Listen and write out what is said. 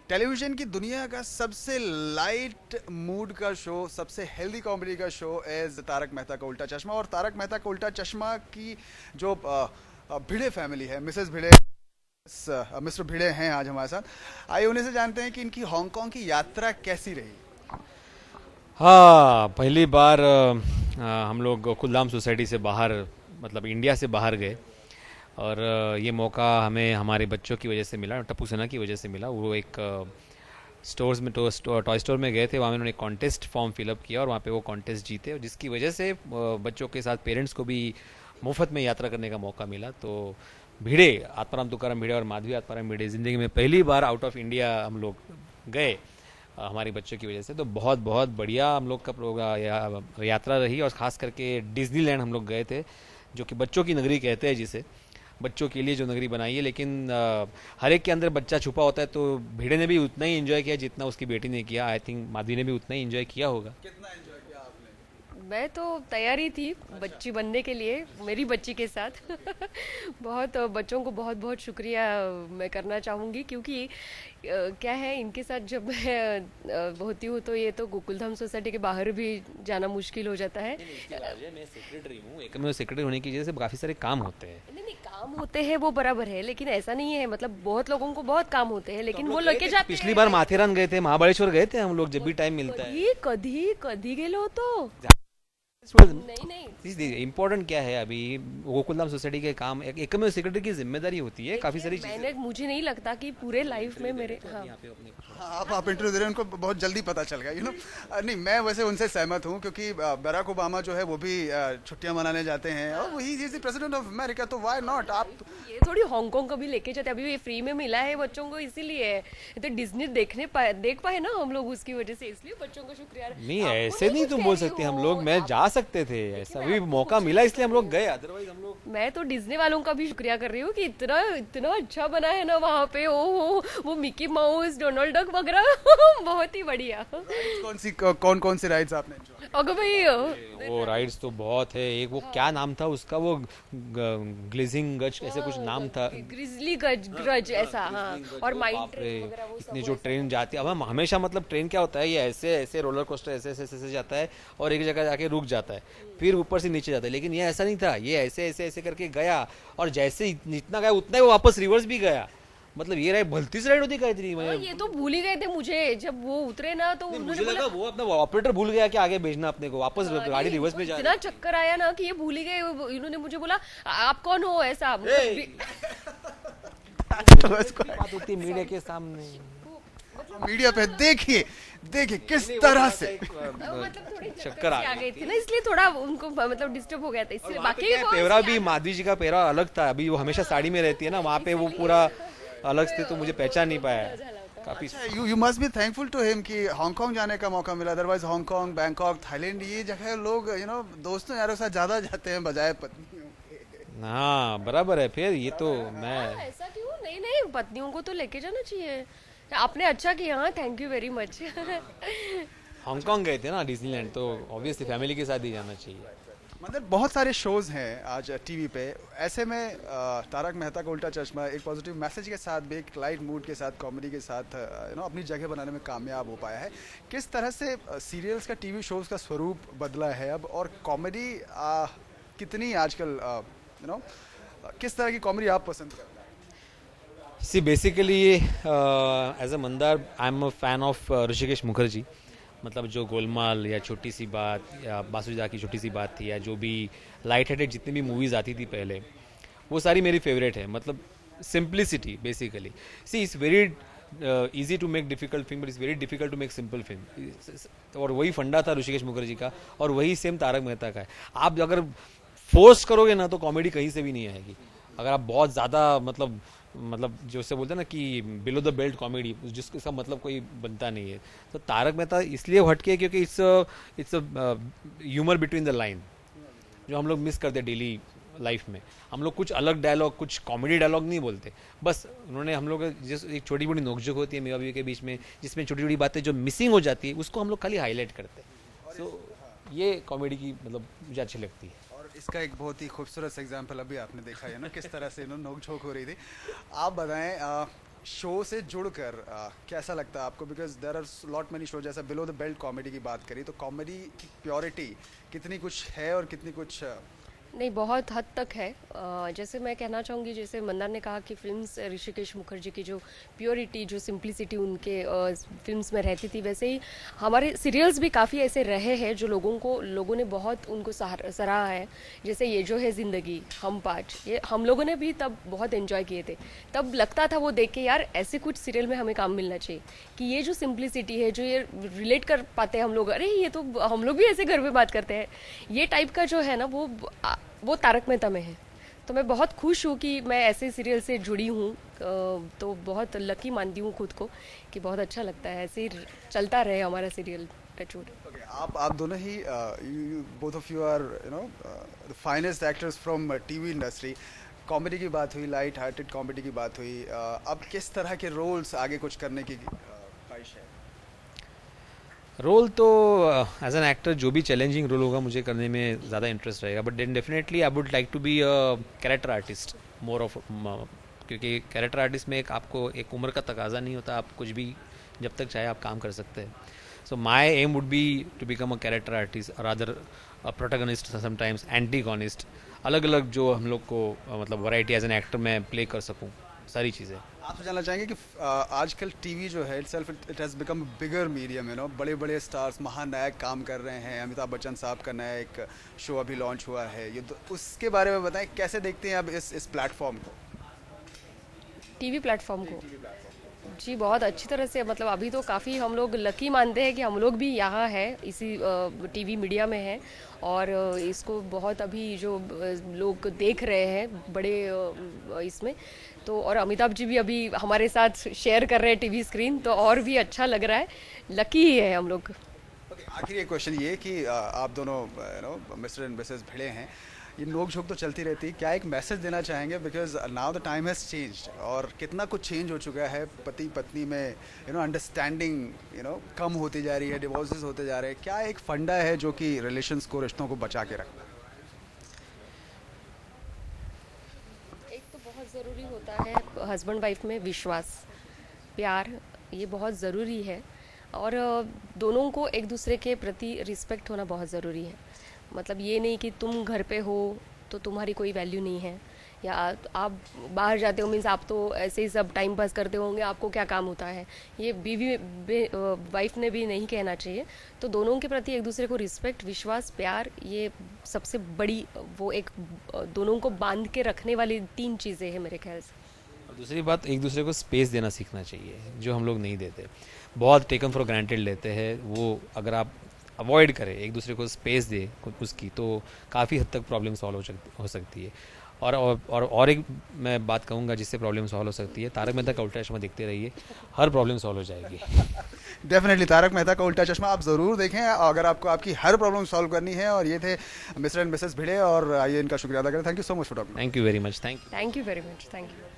Television की दुनिया का सबसे लाइट मूड का शो, सबसे हेल्दी कॉमेडी का शो इज तारक मेहता का उल्टा चश्मा। और तारक मेहता का उल्टा चश्मा की जो भिड़े फैमिली है, मिसेस भिड़े, मिस्टर भिड़े हैं आज हमारे साथ। आइए उन्हीं से जानते हैं कि इनकी हांगकांग की यात्रा कैसी रही। हाँ, पहली बार हम लोग गोकुलधाम सोसाइटी से बाहर, मतलब इंडिया से बाहर गए। और ये मौका हमें हमारे बच्चों की वजह से मिला, टप्पू सेना की वजह से मिला। वो एक स्टोर्स में टॉय स्टोर में गए थे, वहाँ उन्होंने कॉन्टेस्ट फॉर्म फिलअप किया और वहाँ पे वो कॉन्टेस्ट जीते, और जिसकी वजह से बच्चों के साथ पेरेंट्स को भी मुफ्त में यात्रा करने का मौका मिला। तो भिड़े, आत्माराम तुकाराम भिड़े और माधवी आत्माराम भिड़े ज़िंदगी में पहली बार आउट ऑफ इंडिया हम लोग गए हमारी बच्चों की वजह से। तो बहुत बहुत बढ़िया हम लोग का प्रोग्राम यात्रा रही, और ख़ास करके डिज्नीलैंड हम लोग गए थे, जो कि बच्चों की नगरी कहते हैं, जिसे बच्चों के लिए जो नगरी बनाई है। लेकिन हर एक के अंदर बच्चा छुपा होता है, तो भिड़े ने भी उतना ही एंजॉय किया जितना उसकी बेटी ने किया। आई थिंक माधवी ने भी उतना ही एंजॉय किया होगा। कितना एंजॉय किया आपने? मैं तो तैयारी थी बच्ची बनने के लिए, मेरी बच्ची के साथ। बहुत बच्चों को बहुत बहुत शुक्रिया मैं करना चाहूँगी, क्योंकि क्या है, इनके साथ जब मैं होती हूँ तो ये तो गोकुलधाम सोसाइटी के बाहर भी जाना मुश्किल हो जाता है। मैं सेक्रेटरी हूँ, एक में सेक्रेटरी होने की वजह से काफ़ी सारे काम होते हैं। नहीं नहीं, काम होते हैं वो बराबर है, लेकिन ऐसा नहीं है, मतलब बहुत लोगों को बहुत काम होते हैं, लेकिन वो लेके जाते पिछली बार माथेरान गए थे, महाबलेश्वर गए थे हम लोग, जब भी टाइम मिलता है। कधी कधी कधी गेलो तो नहीं नहीं। इम्पोर्टेंट क्या है, अभी गोकुलधाम सोसाइटी के काम एक में सेक्रेटरी की जिम्मेदारी होती है, काफी सारी मैंने, मुझे नहीं लगता कि पूरे लाइफ में मेरे, हाँ हाँ, आप इंटरव्यू दे रहे हैं, उनको बहुत जल्दी पता चल गया, नहीं, मैं वैसे उनसे सहमत हूँ, क्योंकि बराक ओबामा जो है वो भी छुट्टियां मनाने जाते हैं, और वही इज प्रेसिडेंट ऑफ अमेरिका, तो व्हाई नॉट आप। ये थोड़ी हांगकांग कभी लेके जाते, अभी ये फ्री में मिला है बच्चों को, इसीलिए है। ये तो डिज्नी देख पाए ना हम लोग उसकी वजह से, इसलिए बच्चों को शुक्रिया। नहीं, आपको ऐसे नहीं कुछ तुम कह बोल रही सकते, हम हो, लोग मैं जा सकते थे, ऐसा भी मौका मिला इसलिए हम लोग गए, अदरवाइज हम लोग। मैं तो डिज्नी वालों का भी शुक्रिया कर रही हूँ कि इतना इतना अच्छा बना है ना वहाँ पे। ओ वो मिकी माउस, डोनाल्ड डक वगैरह। बहुत ही बढ़िया। कौन कौन सी राइड्स आपने enjoy? अगर भाई वो राइड्स तो बहुत है। एक वो क्या नाम था उसका, वो ग्लेजिंग गज ऐसे कुछ नाम था, ग्रिजली ग्रज ऐसा, हाँ। और माइंड बाप रे, ट्रेन वगैरह वो इतनी सब जो वैसा। ट्रेन जाती है, अब हम हमेशा, मतलब ट्रेन क्या होता है, ये ऐसे ऐसे रोलर कोस्टर ऐसे ऐसे ऐसे ऐसे जाता है और एक जगह जाके रुक जाता है, फिर ऊपर से नीचे जाता है। लेकिन ये ऐसा नहीं था, ये ऐसे ऐसे ऐसे करके गया, और जैसे जितना गया उतना ही वो वापस रिवर्स भी गया। मतलब ये राइड भलती से राइड होती है इतनी। हाँ, ये तो भूल ही गए थे मुझे, जब वो उतरे ना तो उन्होंने मुझे बोला, लगा वो अपना ऑपरेटर भूल गया कि आगे भेजना अपने को, वापस गाड़ी रिवर्स में जा इतना चक्कर आया ना कि ये भूल ही गए। इन्होंने मुझे बोला आप कौन हो, ऐसा बात होती है मीडिया के सामने। मीडिया पे देखिए, देखिए किस तरह से मतलब थोड़ी चक्कर आ आ गई थी ना, इसलिए थोड़ा उनको मतलब डिस्टर्ब हो गया था, इसलिए बाकी पेवरा भी, माधवी जी का पेहरा अलग था, अभी वो हमेशा साड़ी में रहती है ना, वहाँ पे वो पूरा अलग से, तो मुझे पहचान नहीं पाया काफी। You must be thankful to him कि हांगकांग जाने का मौका मिला। अदरवाइज हांगकांग, बैंकॉक, थाईलैंड, ये जगह लोग दोस्तों यारों के साथ ज्यादा जाते हैं बजाय पत्नियों के। हाँ बराबर है, फिर ये तो मैं ऐसा क्यों, नहीं नहीं, पत्नियों को तो लेके जाना चाहिए। आपने अच्छा किया, हाँ, thank you very much. Hong Kong गए थे ना डिज्नीलैंड, तो ऑब्वियसली फैमिली के साथ ही जाना चाहिए। मतलब बहुत सारे शोज हैं आज टीवी पे, ऐसे में तारक मेहता का उल्टा चश्मा एक पॉजिटिव मैसेज के साथ भी, एक लाइट मूड के साथ, कॉमेडी के साथ अपनी जगह बनाने में कामयाब हो पाया है। किस तरह से सीरियल्स का, टीवी शोज का स्वरूप बदला है अब, और कॉमेडी कितनी आजकल किस तरह की कॉमेडी आप पसंद करते हैं? See basically as a Mandar I am a fan of Hrishikesh Mukherjee. मतलब जो गोलमाल या छोटी सी बात या बासुदा की छोटी सी बात थी, या जो भी लाइट हार्टेड जितनी भी मूवीज़ आती थी पहले, वो सारी मेरी फेवरेट है। मतलब simplicity basically, see it's very easy to make difficult film, but it's very difficult to make simple film. और वही फंडा था ऋषिकेश मुखर्जी का, और वही सेम तारक मेहता का है। आप अगर फोर्स करोगे ना तो कॉमेडी कहीं से भी नहीं आएगी। अगर आप बहुत ज़्यादा मतलब जो से बोलते हैं ना कि बिलो द बेल्ट कॉमेडी, जिसका मतलब कोई बनता नहीं है, तो तारक मेहता इसलिए हटके है क्योंकि it's humour between the line, जो हम लोग मिस करते डेली लाइफ में। हम लोग कुछ अलग डायलॉग, कुछ कॉमेडी डायलॉग नहीं बोलते, बस उन्होंने हम लोग जिस एक छोटी मोटी नोकझोंक होती है मेरा बीवी के बीच में, जिसमें छोटी छोटी बातें जो मिसिंग हो जाती है, उसको हम लोग खाली हाईलाइट करते हैं। सो ये कॉमेडी की मतलब मुझे अच्छी लगती है। इसका एक बहुत ही खूबसूरत एग्जाम्पल अभी आपने देखा है ना, किस तरह से नोक झोंक हो रही थी। आप बताएं, शो से जुड़कर कैसा लगता है आपको? Because there are lot many show, जैसा बिलो द बेल्ट कॉमेडी की बात करी तो कॉमेडी की प्योरिटी कितनी कुछ है और कितनी कुछ नहीं, बहुत हद तक है। जैसे मैं कहना चाहूँगी, जैसे मंदार ने कहा कि फिल्म्स ऋषिकेश मुखर्जी की जो प्योरिटी, जो सिंप्लिसिटी उनके फिल्म्स में रहती थी, वैसे ही हमारे सीरियल्स भी काफ़ी ऐसे रहे हैं जो लोगों ने बहुत उनको सराहा है। जैसे ये जो है ज़िंदगी, हम पाँच, ये हम लोगों ने भी तब बहुत एंजॉय किए थे। तब लगता था वो देख के, यार ऐसे कुछ सीरियल में हमें काम मिलना चाहिए कि ये जो सिंप्लिसिटी है, जो ये रिलेट कर पाते हैं हम लोग, अरे ये तो हम लोग भी ऐसे घर में बात करते हैं, ये टाइप का जो है ना, वो तारक मेहता में है। तो मैं बहुत खुश हूँ कि मैं ऐसे सीरियल से जुड़ी हूँ। तो बहुत लकी मानती हूँ खुद को कि बहुत अच्छा लगता है, ऐसे ही चलता रहे हमारा सीरियल टचवुड। Okay, आप दोनों ही both of you are the finest actors from TV industry. Comedy की बात हुई, लाइट हार्टेड कॉमेडी की बात हुई, अब किस तरह के रोल्स आगे कुछ करने की ख्वाहिश है? रोल तो एज एन एक्टर जो भी चैलेंजिंग रोल होगा मुझे करने में ज़्यादा इंटरेस्ट रहेगा, but then definitely I would like to be a character artist more of, क्योंकि कैरेक्टर आर्टिस्ट में आपको एक उम्र का तकाजा नहीं होता, आप कुछ भी जब तक चाहे आप काम कर सकते हैं। So my aim would be to become a character artist, rather protagonist, sometimes antagonist, अलग अलग जो हम लोग को मतलब वैरायटी एज एन एक्टर में प्ले कर सकूँ, सारी चीज़ें। आपसे जानना चाहेंगे कि आजकल टीवी जो है it has become bigger medium, बड़े बड़े स्टार्स, महानायक काम कर रहे हैं। अमिताभ बच्चन साहब का नया एक शो अभी लॉन्च हुआ है, ये तो उसके बारे में बताएं, कैसे देखते हैं आप इस प्लेटफॉर्म को, टीवी प्लेटफॉर्म को? जी, बहुत अच्छी तरह से, मतलब अभी तो काफ़ी हम लोग लकी मानते हैं कि हम लोग भी यहाँ है, इसी टीवी मीडिया में हैं, और इसको बहुत अभी जो लोग देख रहे हैं बड़े इसमें, तो और अमिताभ जी भी अभी हमारे साथ शेयर कर रहे हैं टीवी स्क्रीन, तो और भी अच्छा लग रहा है, लकी ही है हम लोग। आखिर एक क्वेश्चन ये कि आप दोनों मिस्टर एंड मिसेस भिड़े हैं, ये नोक झोंक तो चलती रहती है, क्या एक मैसेज देना चाहेंगे? Because now the time has changed और कितना कुछ चेंज हो चुका है, पति पत्नी में अंडरस्टैंडिंग कम होती जा रही है, डिवोर्सेस होते जा रहे हैं, क्या एक फंडा है जो कि रिलेशंस को, रिश्तों को बचा के रखना? एक तो बहुत ज़रूरी होता है हस्बैंड वाइफ में विश्वास, प्यार, ये बहुत ज़रूरी है, और दोनों को एक दूसरे के प्रति रिस्पेक्ट होना बहुत ज़रूरी है। मतलब ये नहीं कि तुम घर पे हो तो तुम्हारी कोई वैल्यू नहीं है, या आप बाहर जाते हो मीन्स आप तो ऐसे ही सब टाइम पास करते होंगे, आपको क्या काम होता है, ये बीवी वाइफ ने भी नहीं कहना चाहिए। तो दोनों के प्रति एक दूसरे को रिस्पेक्ट, विश्वास, प्यार, ये सबसे बड़ी वो एक दोनों को बांध के रखने वाली 3 चीज़ें हैं मेरे ख्याल से। और दूसरी बात, एक दूसरे को स्पेस देना सीखना चाहिए, जो हम लोग नहीं देते, बहुत टेकन फॉर ग्रांटेड लेते हैं। वो अगर आप अवॉइड करें, एक दूसरे को स्पेस दे उसकी, तो काफ़ी हद तक प्रॉब्लम सॉल्व हो सकती है। और एक मैं बात कहूँगा जिससे प्रॉब्लम सॉल्व हो सकती है, तारक मेहता का उल्टा चश्मा देखते रहिए, हर प्रॉब्लम सॉल्व हो जाएगी। डेफिनेटली तारक मेहता का उल्टा चश्मा आप ज़रूर देखें अगर आपको आपकी हर प्रॉब्लम सॉल्व करनी है। और ये थे मिस्टर एंड मिसेस भिड़े, और आइए इनका शुक्रिया अदा करें। Thank you so much for talking. Thank you very much. Thank you very much, thank you.